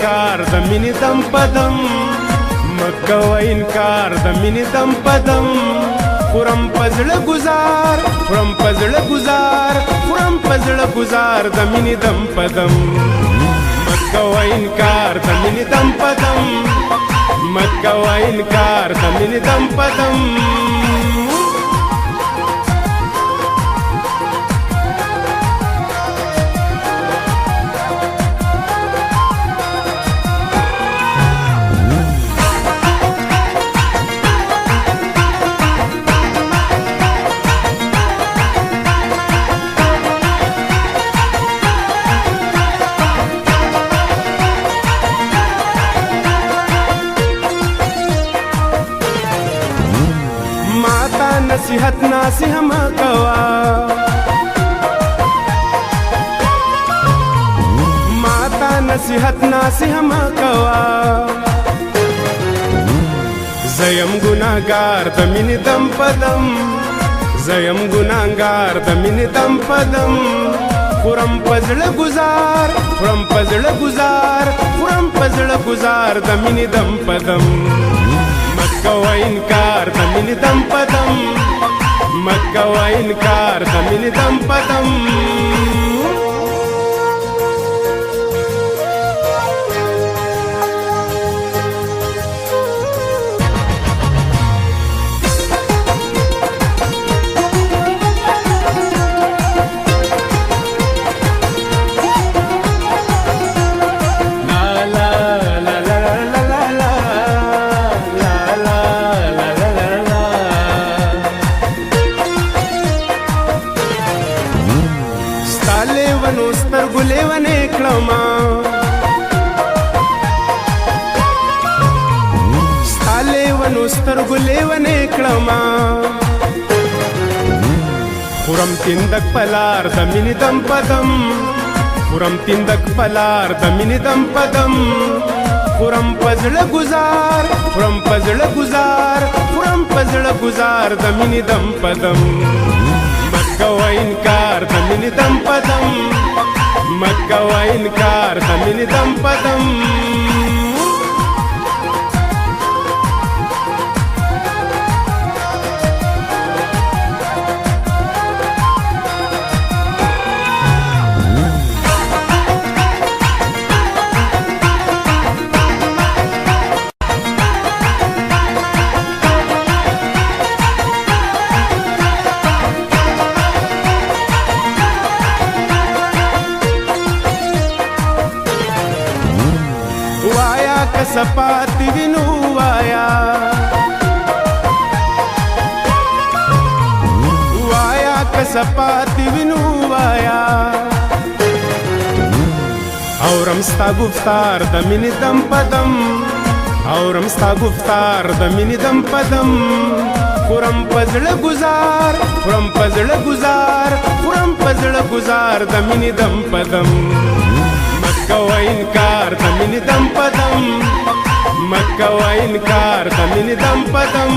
انکار د مینې دم پدم مکوه انکار د مینې دم پدم خورم پزړه گزار خورم پزړه گزار خورم پزړه گزار د مینې دم پدم مکوه انکار د مینې دم پدم مکوه انکار د مینې دم پدم نصیحت ناصح مکوا ماتا نصیحت ناصح مکوا زیم گناهگار د مینې دم پدم زیم گناهگار د مینې دم پدم خورم پزړه گزار خورم پزړه گزار خورم پزړه گزار د مینې دم پدم مکوه انکار د مینې دم پدم مکوه انکار د مینې دم پدم سترګو لیونې کړما ستا لیونو سترګو لیونې کړما خورم تندک پلار د مینې دم پدم خورم تندک پلار د مینې دم پدم خورم پزړه گزار خورم پزړه گزار خورم پزړه گزار د مینې دم پدم مکوه انکار د مینې دم پدم مکوه انکار د مینې دم پدم سپات وینو وایا وایا کسپات وینو وایا اورم ستا گفتار د مینې دم پدم اورم ستا گفتار د مینې دم پدم خورم پزړه گزار خورم پزړه گزار خورم پزړه گزار د مینې دم پدم مکوه انکار د مینې دم پدم مکوه انکار د مینې دم پدم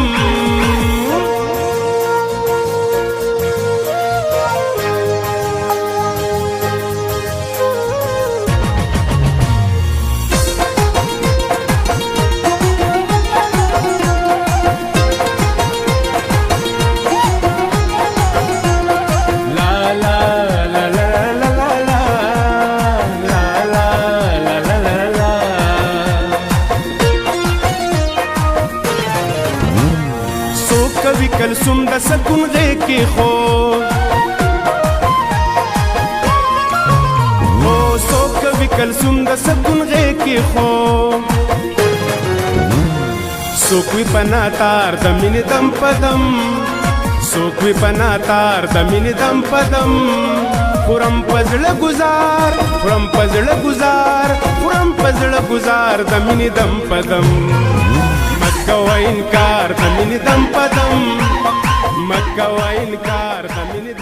کلسوم د سکون غېږ کې خوب او څوک کوي کلسوم د سکون غېږ کې خوب څوک وي پناه تار د مینې دم پدم څوک وي پناه تار د مینې دم پدم خورم پزړه گزار خورم پزړه گزار خورم پزړه گزار د مینې دم پدم مکوه انکار د مینې دم پدم مکوه انکار د مینې